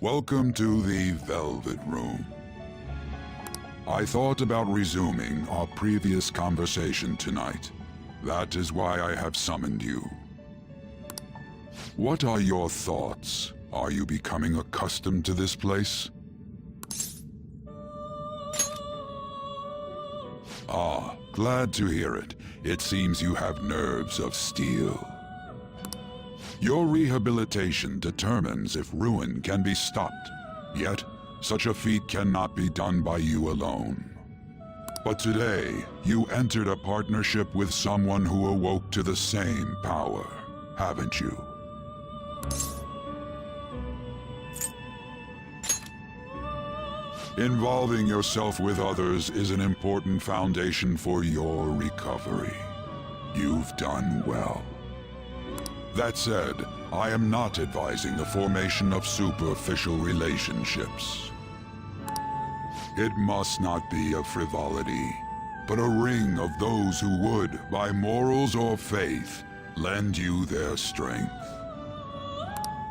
Welcome to the Velvet Room. I thought about resuming our previous conversation tonight. That is why I have summoned you. What are your thoughts? Are you becoming accustomed to this place? Ah, glad to hear it. It seems you have nerves of steel. Your rehabilitation determines if ruin can be stopped. Yet, such a feat cannot be done by you alone. But today, you entered a partnership with someone who awoke to the same power, haven't you? Involving yourself with others is an important foundation for your recovery. You've done well. That said, I am not advising the formation of superficial relationships. It must not be a frivolity, but a ring of those who would, by morals or faith, lend you their strength.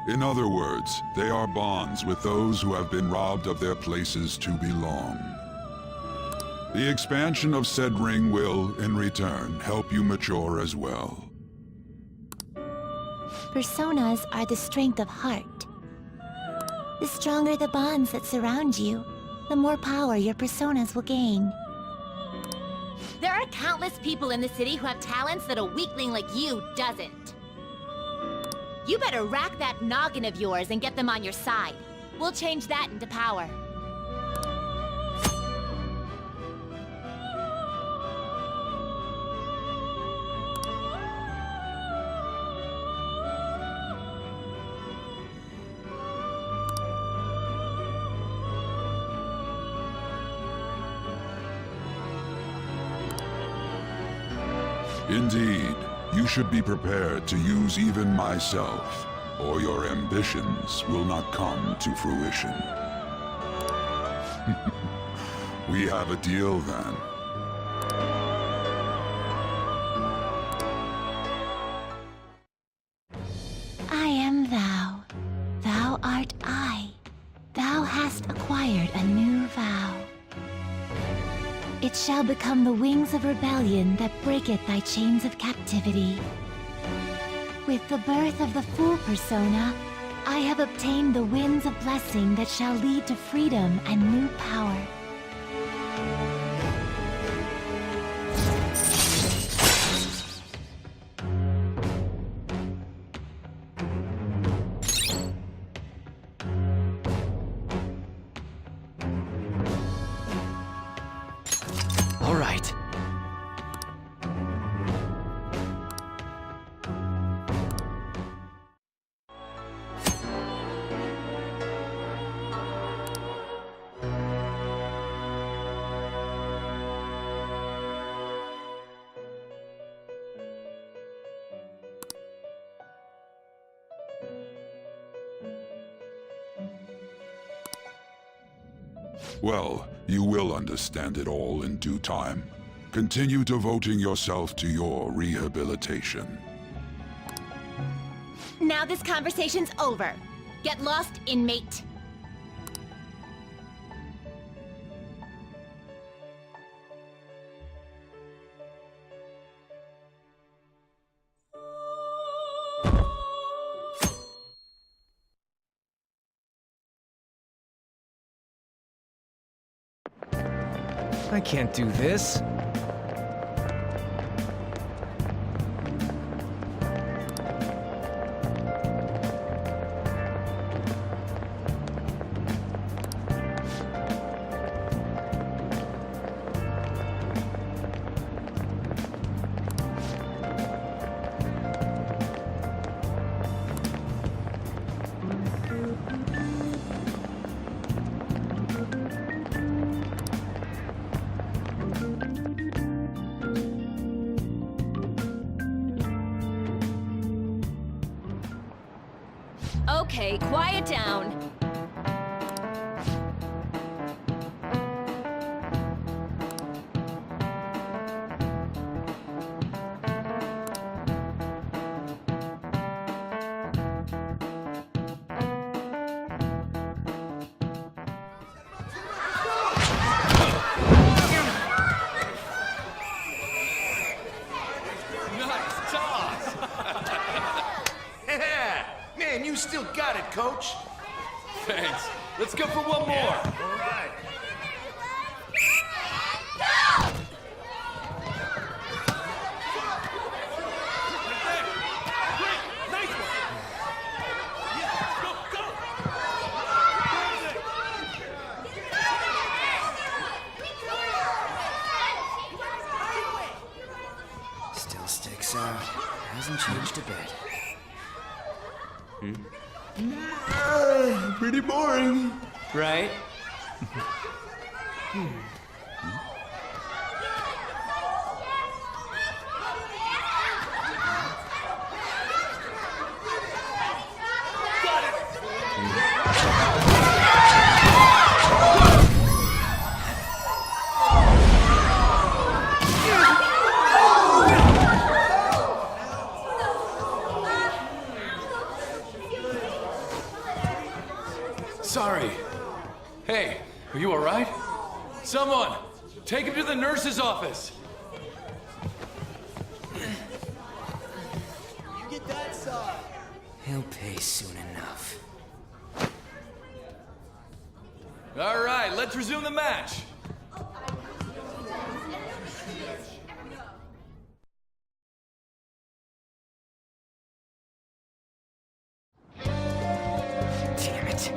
In other words, they are bonds with those who have been robbed of their places to belong. The expansion of said ring will, in return, help you mature as well. Personas are the strength of heart. The stronger the bonds that surround you, the more power your personas will gain. There are countless people in the city who have talents that a weakling like you doesn't. You better rack that noggin of yours and get them on your side. We'll change that into power. Indeed, you should be prepared to use even myself, or your ambitions will not come to fruition. We have a deal then. I am thou. Thou art I. Thou hast acquired a new vow. It shall become the wings of rebellion that breaketh thy chains of captivity. With the birth of the Fool persona, I have obtained the winds of blessing that shall lead to freedom and new power. All right. Well, you will understand it all in due time. Continue devoting yourself to your rehabilitation. Now this conversation's over. Get lost, inmate. I can't do this. Okay, quiet down. still got it, Coach. Thanks. Let's go for one more. All right. Still sticks out. Hasn't changed a bit. Pretty boring. Right? Sorry. Hey, are you all right? Someone, take him to the nurse's office. He'll pay soon enough. All right, let's resume the match. Damn it.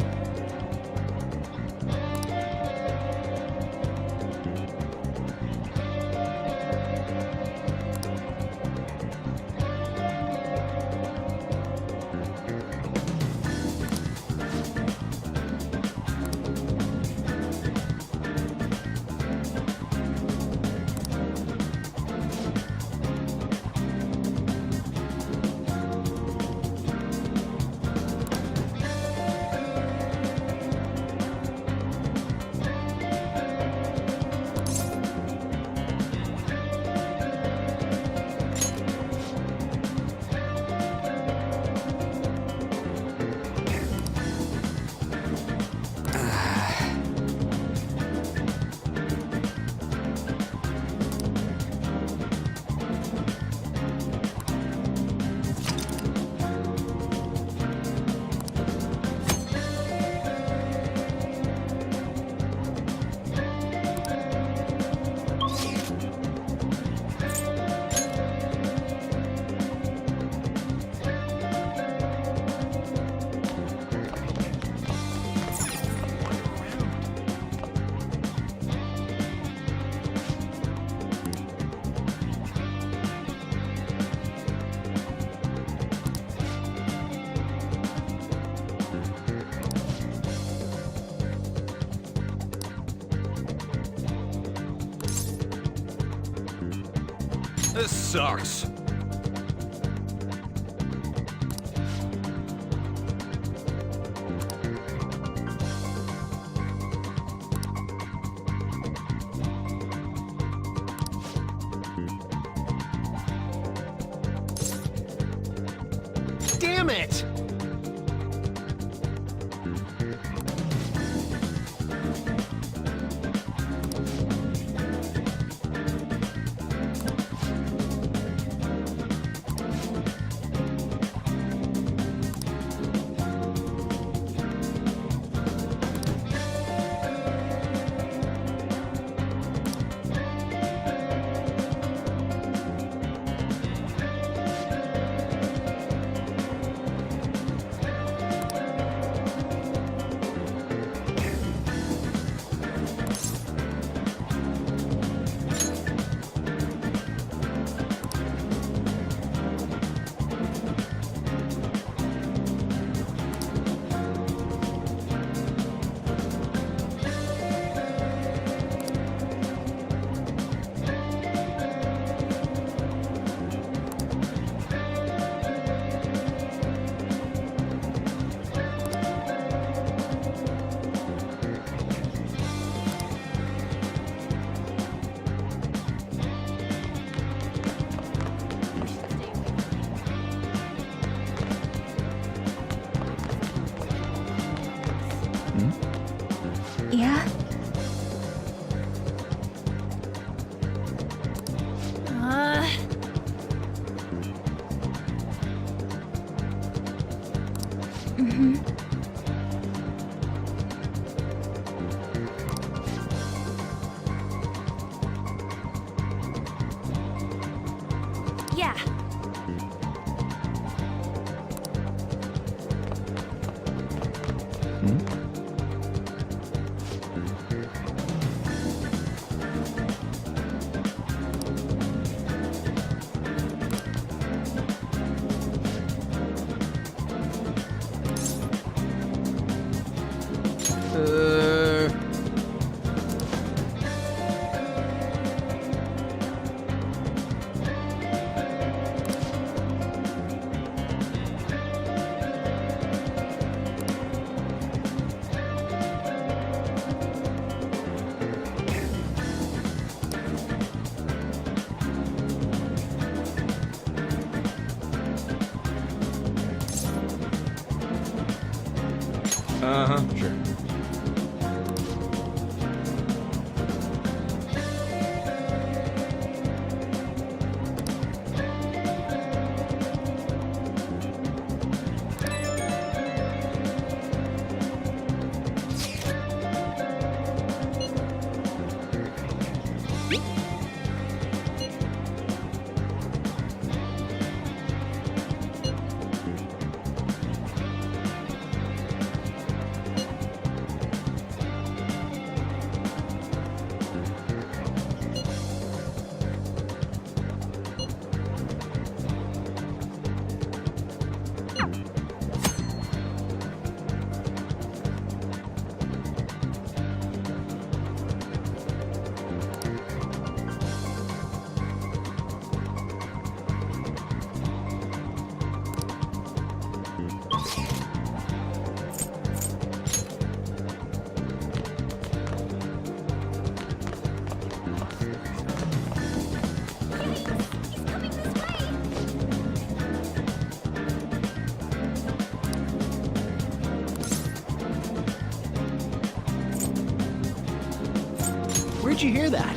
This sucks. Damn it! Yeah? Yeah. Uh-huh, sure. Where'd you hear that?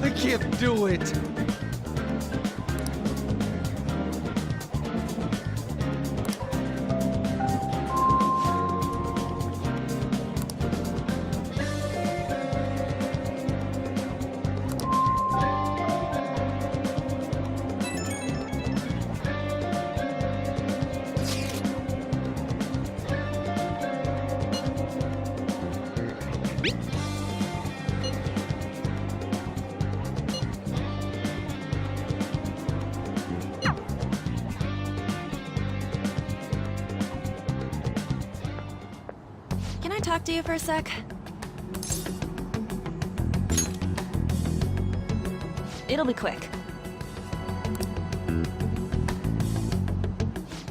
I can't do it. Can I talk to you for a sec? It'll be quick.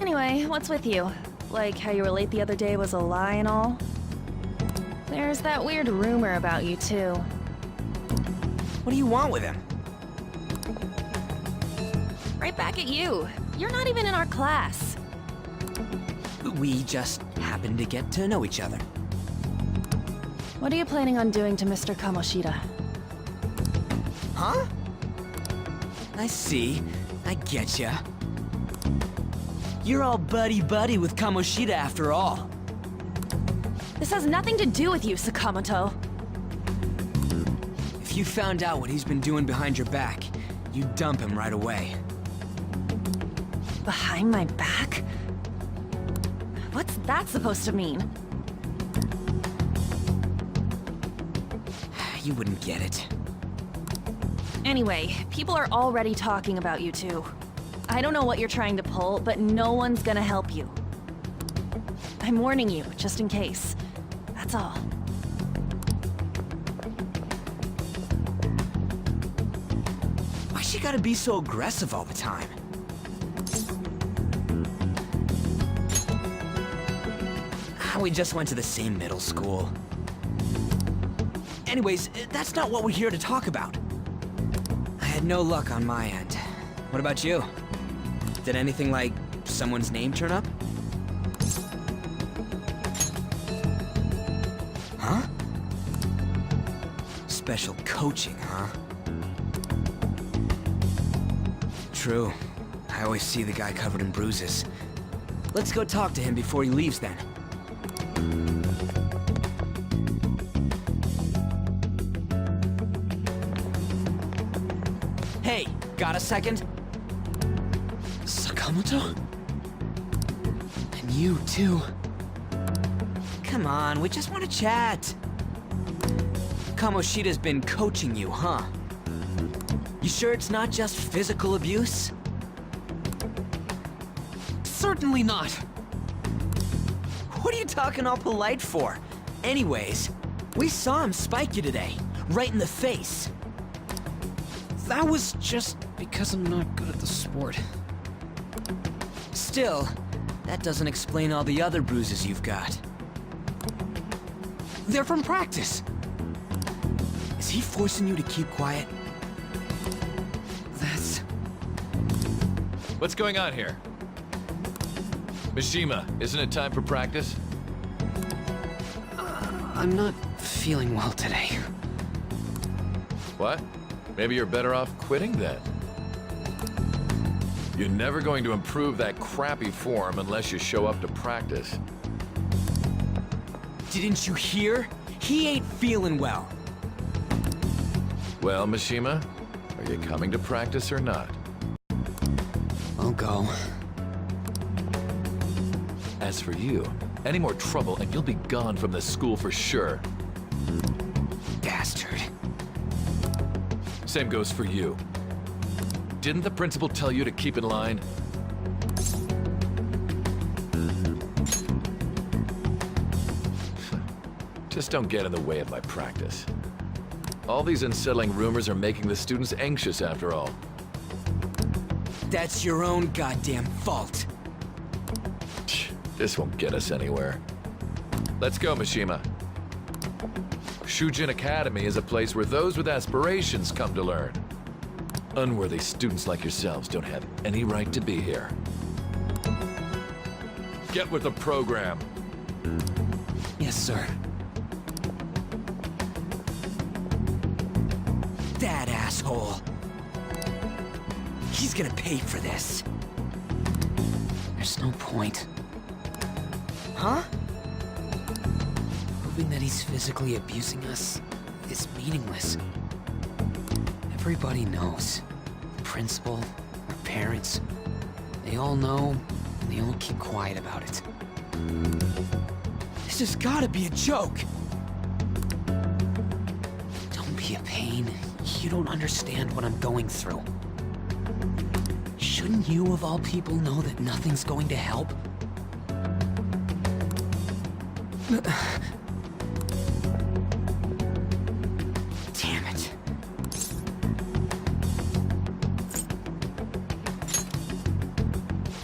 Anyway, what's with you? Like how you were late the other day was a lie and all? There's that weird rumor about you, too. What do you want with him? Right back at you. You're not even in our class. We just happened to get to know each other. What are you planning on doing to Mr. Kamoshida? Huh? I see. I getcha. You're all buddy-buddy with Kamoshida after all. This has nothing to do with you, Sakamoto. If you found out what he's been doing behind your back, you'd dump him right away. Behind my back? What's that supposed to mean? You wouldn't get it. Anyway, people are already talking about you two. I don't know what you're trying to pull, but no one's gonna help you. I'm warning you, just in case. That's all. Why she gotta be so aggressive all the time? We just went to the same middle school. Anyways, that's not what we're here to talk about. I had no luck on my end. What about you? Did anything like someone's name turn up? Huh? Special coaching, huh? True. I always see the guy covered in bruises. Let's go talk to him before he leaves then. Hey, got a second? Sakamoto? And you too. Come on, we just want to chat. Kamoshida's been coaching you, huh? You sure it's not just physical abuse? Certainly not. What are you talking all polite for? Anyways, we saw him spike you today, right in the face. That was just because I'm not good at the sport. Still, that doesn't explain all the other bruises you've got. They're from practice. Is he forcing you to keep quiet? That's... What's going on here? Mishima, isn't it time for practice? I'm not feeling well today. What? Maybe you're better off quitting then. You're never going to improve that crappy form unless you show up to practice. Didn't you hear? He ain't feeling well. Well, Mishima, are you coming to practice or not? I'll go. As for you, any more trouble and you'll be gone from this school for sure. Bastard. Same goes for you. Didn't the principal tell you to keep in line? Just don't get in the way of my practice. All these unsettling rumors are making the students anxious after all. That's your own goddamn fault. This won't get us anywhere. Let's go, Mishima. Shujin Academy is a place where those with aspirations come to learn. Unworthy students like yourselves don't have any right to be here. Get with the program. Yes, sir. That asshole. He's gonna pay for this. There's no point. Huh? Proving that he's physically abusing us is meaningless. Everybody knows. The principal, our parents, they all know, and they all keep quiet about it. This has gotta be a joke. Don't be a pain. You don't understand what I'm going through. Shouldn't you, of all people, know that nothing's going to help? Damn it.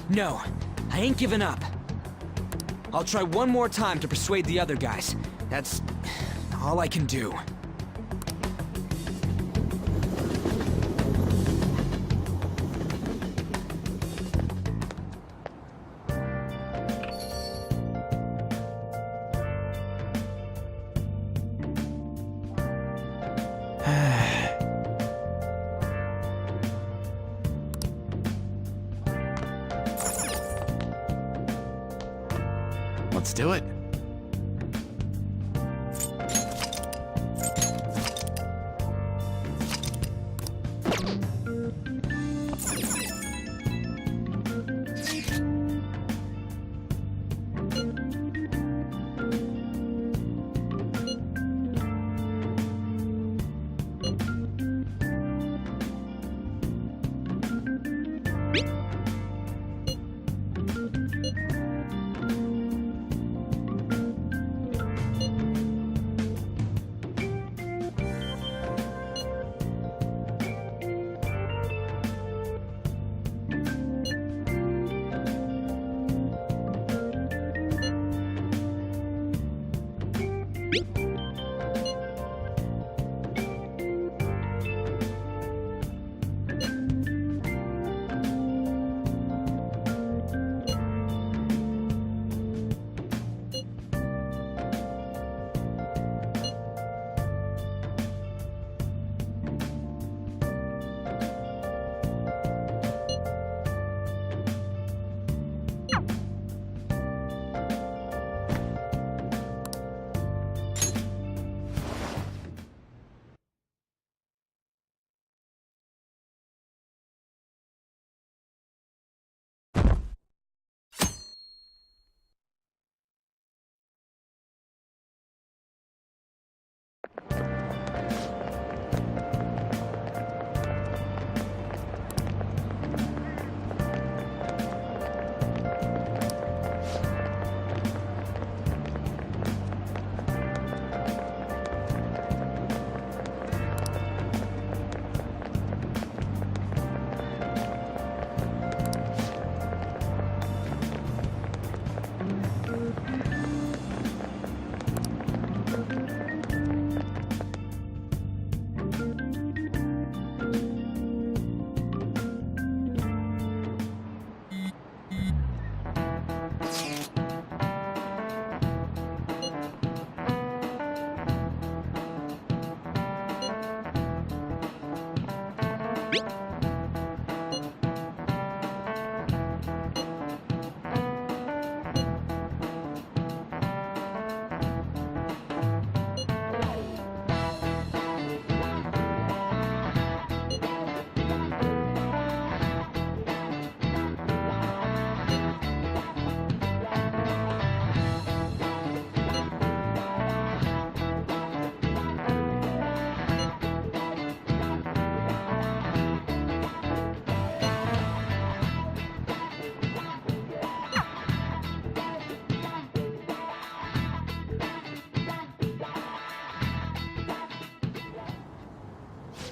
No, I ain't giving up. I'll try one more time to persuade the other guys. That's all I can do. Let's do it.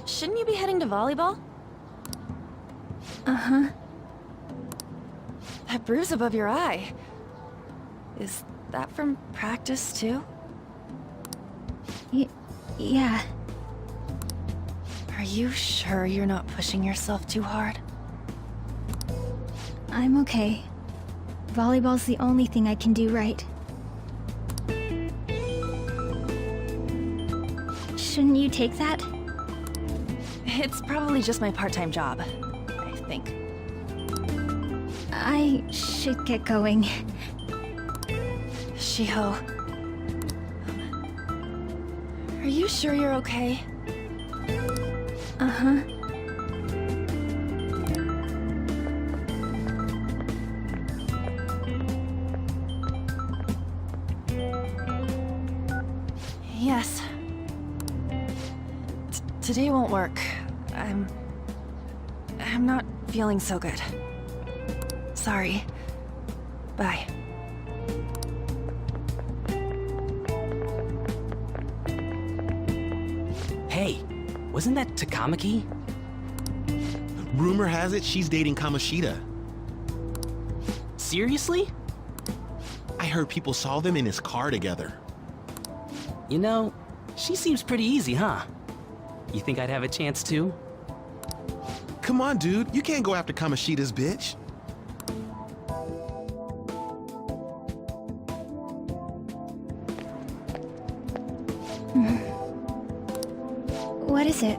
Shouldn't you be heading to volleyball? Uh-huh. That bruise above your eye. Is that from practice, too? Yeah. Are you sure you're not pushing yourself too hard? I'm okay. Volleyball's the only thing I can do right. Shouldn't you take that? It's probably just my part-time job, I think. I should get going. Shiho. Are you sure you're okay? Uh-huh. Yes. Today won't work. I'm not feeling so good. Sorry. Bye. Hey, wasn't that Takamaki? Rumor has it she's dating Kamoshida. Seriously? I heard people saw them in his car together. You know, she seems pretty easy, huh? You think I'd have a chance too? Come on, dude. You can't go after Kamoshida's bitch. What is it?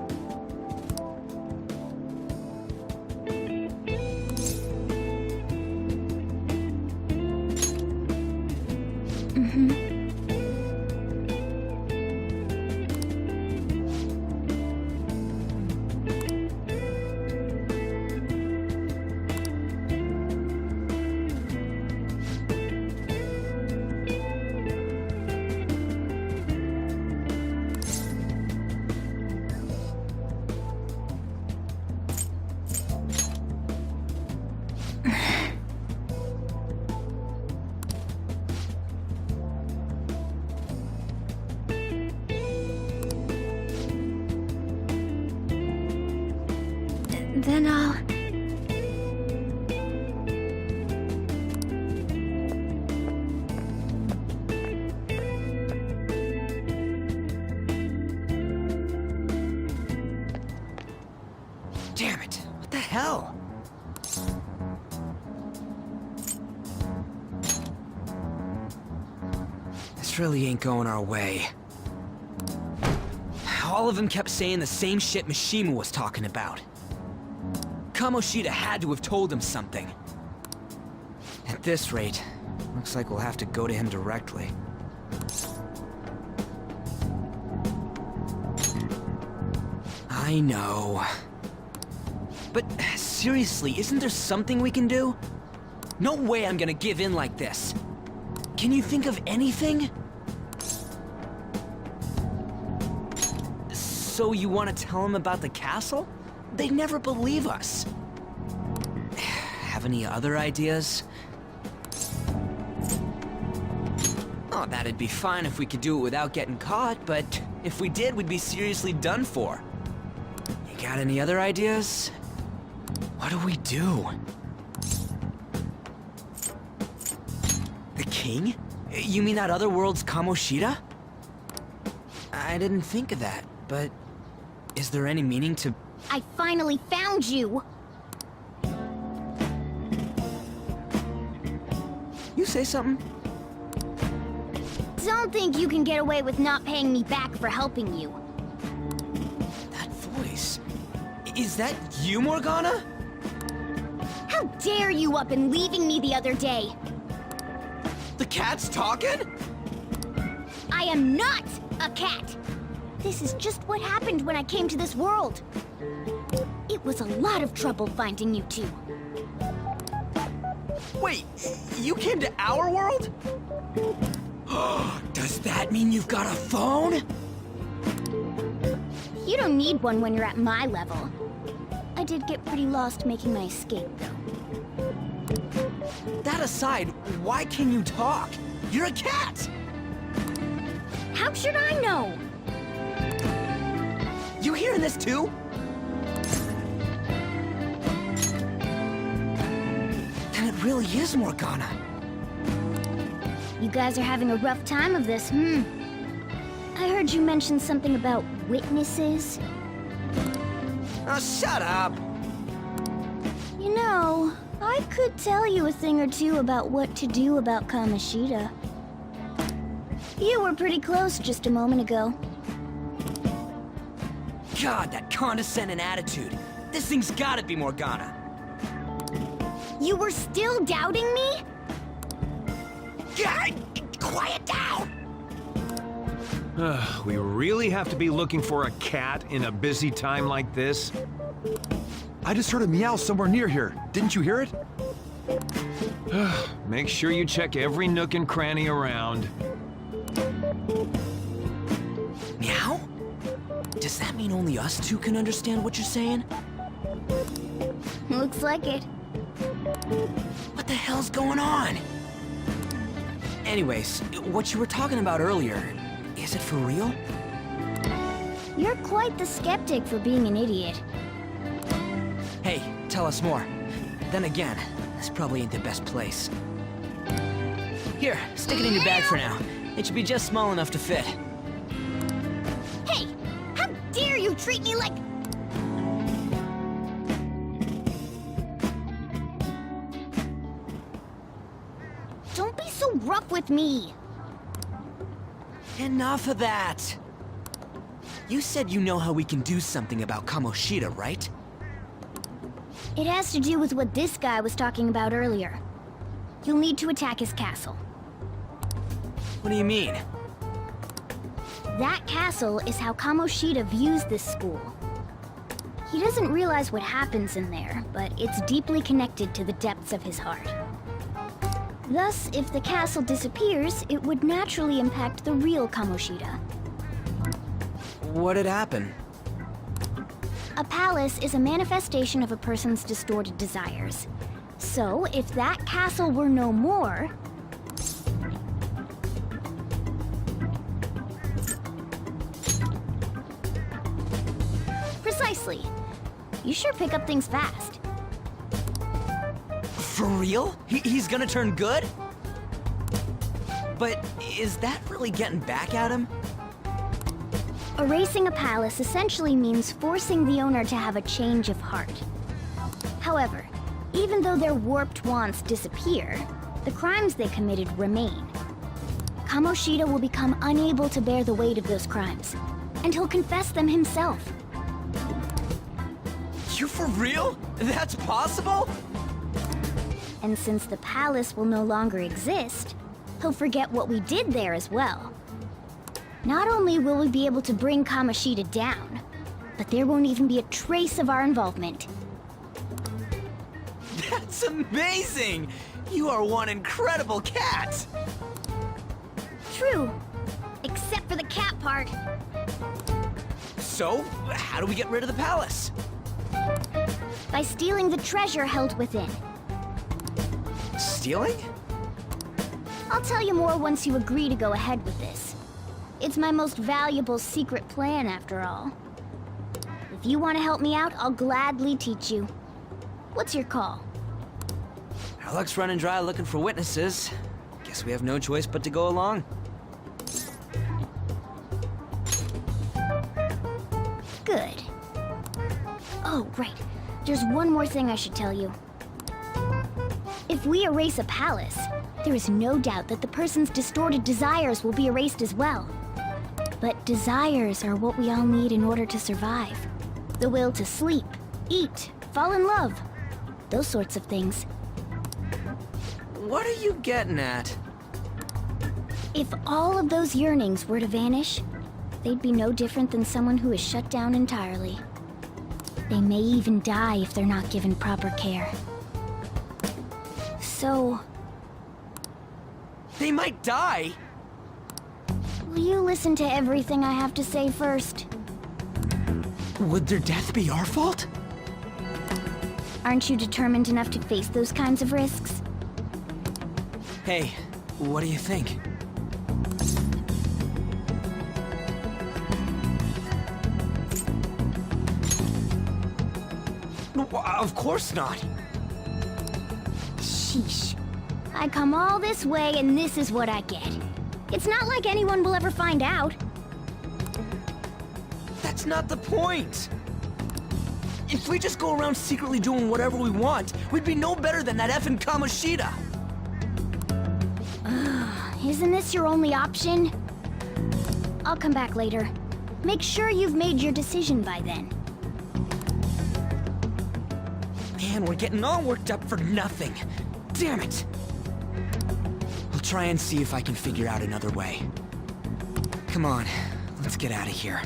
Then I'll... Damn it! What the hell? This really ain't going our way. All of them kept saying the same shit Mishima was talking about. Kamoshida had to have told him something. At this rate, looks like we'll have to go to him directly. I know. But seriously, isn't there something we can do? No way I'm gonna give in like this. Can you think of anything? So you want to tell him about the castle? They'd never believe us. Have any other ideas? Oh, that'd be fine if we could do it without getting caught, but if we did, we'd be seriously done for. You got any other ideas? What do we do? The king? You mean that other world's Kamoshida? I didn't think of that, but is there any meaning to... I finally found you! You say something? Don't think you can get away with not paying me back for helping you. That voice... Is that you, Morgana? How dare you up and leaving me the other day? The cat's talking? I am not a cat! This is just what happened when I came to this world. It was a lot of trouble finding you two. Wait, you came to our world? Does that mean you've got a phone? You don't need one when you're at my level. I did get pretty lost making my escape, though. That aside, why can you talk? You're a cat! How should I know? You hearing this too? Then it really is Morgana. You guys are having a rough time of this, I heard you mention something about witnesses. Oh, shut up! You know, I could tell you a thing or two about what to do about Kamoshida. You were pretty close just a moment ago. God, that condescending attitude. This thing's gotta be Morgana. You were still doubting me? God, quiet down! We really have to be looking for a cat in a busy time like this? I just heard a meow somewhere near here. Didn't you hear it? Make sure you check every nook and cranny around. Meow? Does that mean only us two can understand what you're saying? Looks like it. What the hell's going on? Anyways, what you were talking about earlier, is it for real? You're quite the skeptic for being an idiot. Hey, tell us more. Then again, this probably ain't the best place. Here, stick it in your bag for now. It should be just small enough to fit. Hey! How dare you treat me like... Don't be so rough with me! Enough of that! You said you know how we can do something about Kamoshida, right? It has to do with what this guy was talking about earlier. You'll need to attack his castle. What do you mean? That castle is how Kamoshida views this school. He doesn't realize what happens in there, but it's deeply connected to the depths of his heart. Thus, if the castle disappears, it would naturally impact the real Kamoshida. What'd happen? A palace is a manifestation of a person's distorted desires. So, if that castle were no more... Precisely. You sure pick up things fast. For real? He's gonna turn good? But is that really getting back at him? Erasing a palace essentially means forcing the owner to have a change of heart. However, even though their warped wants disappear, the crimes they committed remain. Kamoshida will become unable to bear the weight of those crimes, and he'll confess them himself. You for real? That's possible? And since the palace will no longer exist, he'll forget what we did there as well. Not only will we be able to bring Kamoshida down, but there won't even be a trace of our involvement. That's amazing! You are one incredible cat! True, except for the cat part. So, how do we get rid of the palace? By stealing the treasure held within. Stealing? I'll tell you more once you agree to go ahead with this. It's my most valuable secret plan, after all. If you want to help me out, I'll gladly teach you. What's your call? Our luck's running dry looking for witnesses. Guess we have no choice but to go along. Good. Oh, right. There's one more thing I should tell you. If we erase a palace, there is no doubt that the person's distorted desires will be erased as well. But desires are what we all need in order to survive. The will to sleep, eat, fall in love. Those sorts of things. What are you getting at? If all of those yearnings were to vanish, they'd be no different than someone who is shut down entirely. They may even die if they're not given proper care. So, They might die? will you listen to everything I have to say first? Would their death be our fault? Aren't you determined enough to face those kinds of risks? Hey, what do you think? No, of course not. Sheesh. I come all this way and this is what I get. It's not like anyone will ever find out. That's not the point. If we just go around secretly doing whatever we want, we'd be no better than that effing Kamoshida. Isn't this your only option? I'll come back later. Make sure you've made your decision by then. Man, we're getting all worked up for nothing. Damn it! I'll try and see if I can figure out another way. Come on, let's get out of here.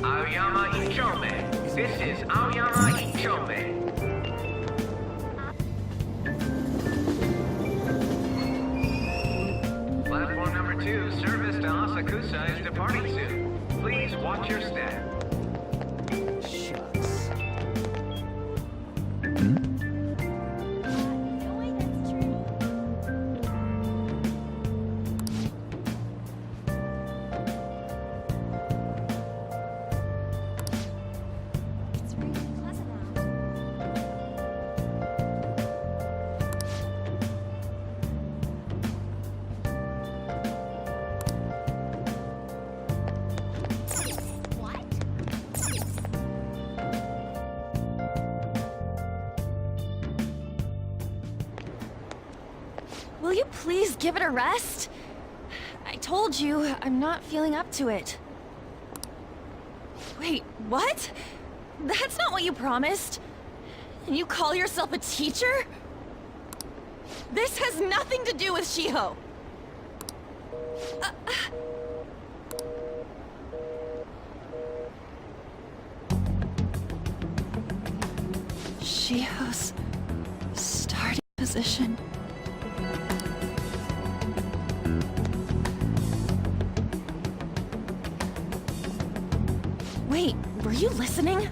Aoyama Ichome. This is Aoyama Ichome. Platform number 2, service to Asakusa is departing soon. Please watch your step. Will you please give it a rest? I told you, I'm not feeling up to it. Wait, what? That's not what you promised. And you call yourself a teacher? This has nothing to do with Shiho. Shiho's starting position. Wait, were you listening?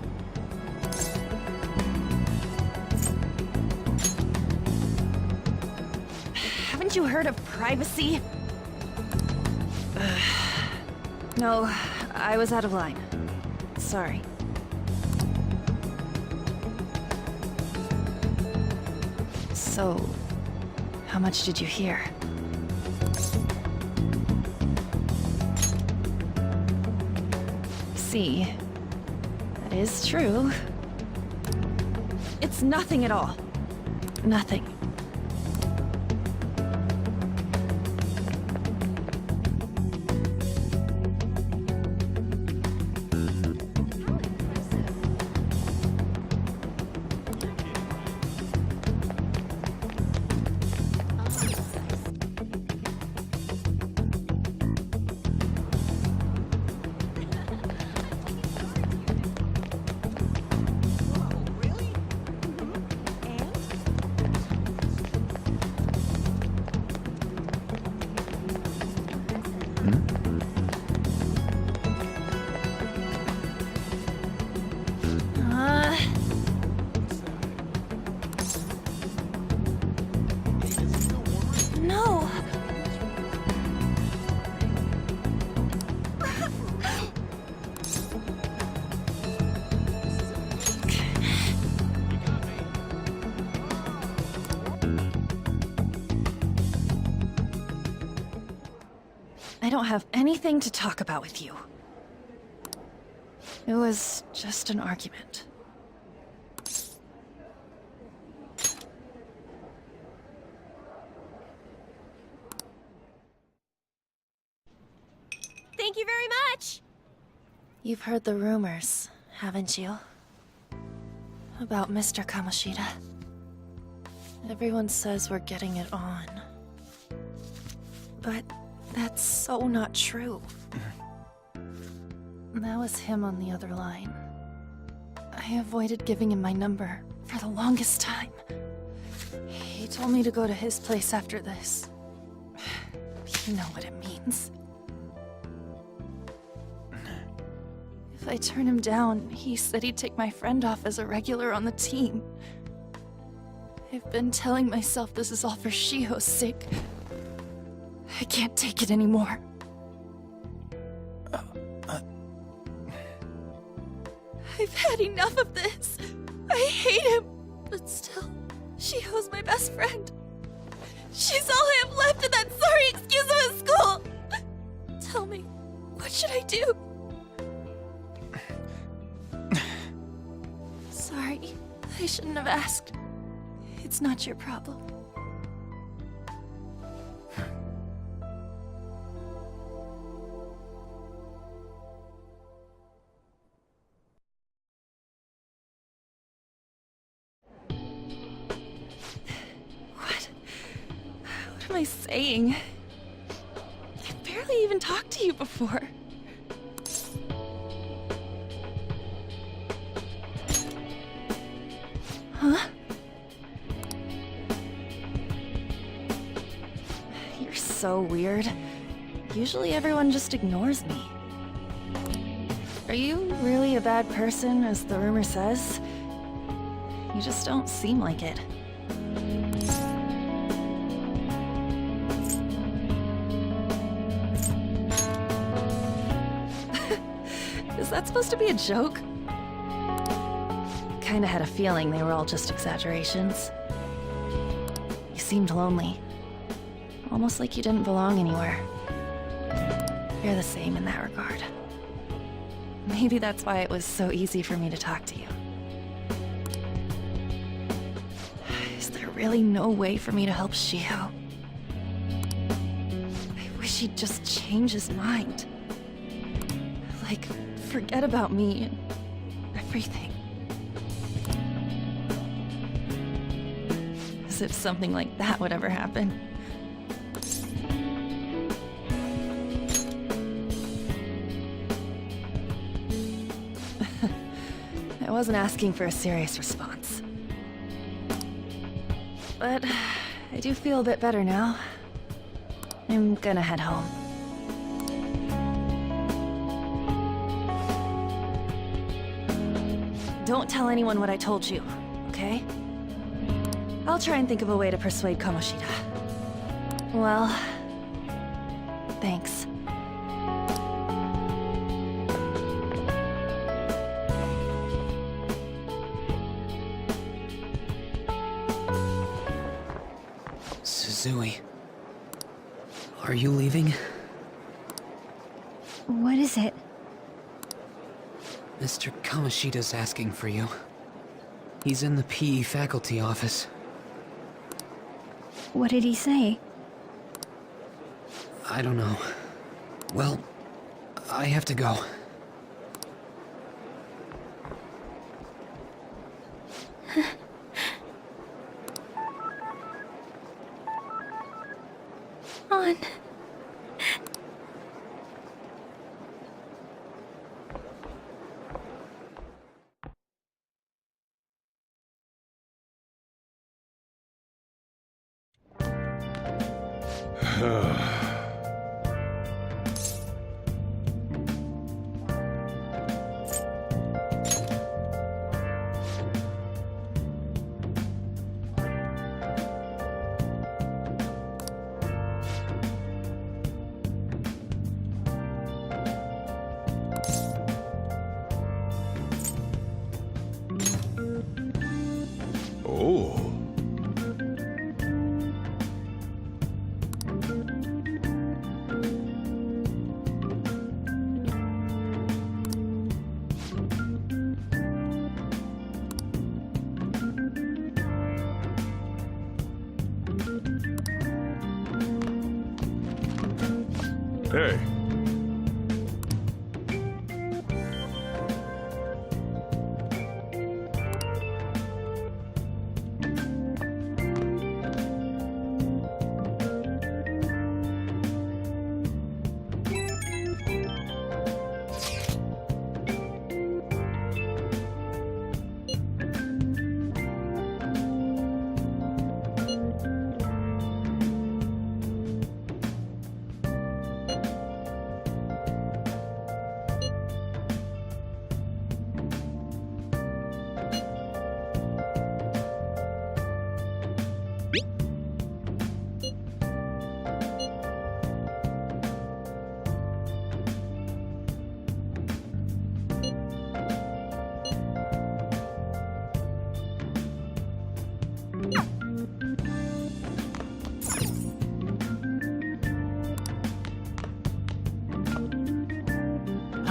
Haven't you heard of privacy? No, I was out of line. Sorry. So, how much did you hear? See, that is true. It's nothing at all. Nothing. No. I don't have anything to talk about with you. It was just an argument. Thank you very much! You've heard the rumors, haven't you? About Mr. Kamoshida. Everyone says we're getting it on. But that's so not true. That was him on the other line. I avoided giving him my number for the longest time. He told me to go to his place after this. You know what it means. If I turn him down, he said he'd take my friend off as a regular on the team. I've been telling myself this is all for Shiho's sake. I can't take it anymore. I've had enough of this. I hate him. But still, Shiho's my best friend. She's all I have left in that sorry excuse of a school. Tell me, what should I do? Sorry, I shouldn't have asked. It's not your problem. What am I saying? I've barely even talked to you before. Huh? You're so weird. Usually everyone just ignores me. Are you really a bad person, as the rumor says? You just don't seem like it. Is that supposed to be a joke? Kinda had a feeling they were all just exaggerations. You seemed lonely. Almost like you didn't belong anywhere. You're the same in that regard. Maybe that's why it was so easy for me to talk to you. Is there really no way for me to help Shiho? I wish he'd just change his mind. Like, forget about me and everything. As if something like that would ever happen. I wasn't asking for a serious response. but I do feel a bit better now. I'm gonna head home. Don't tell anyone what I told you, okay? I'll try and think of a way to persuade Kamoshida. Well, thanks. Suzui. Are you leaving? What is it? Mr. Kamoshida's asking for you. He's in the PE faculty office. What did he say? I don't know. Well, I have to go. On. Oh. Hey.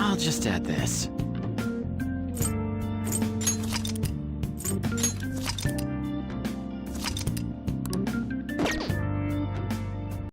I'll just add this.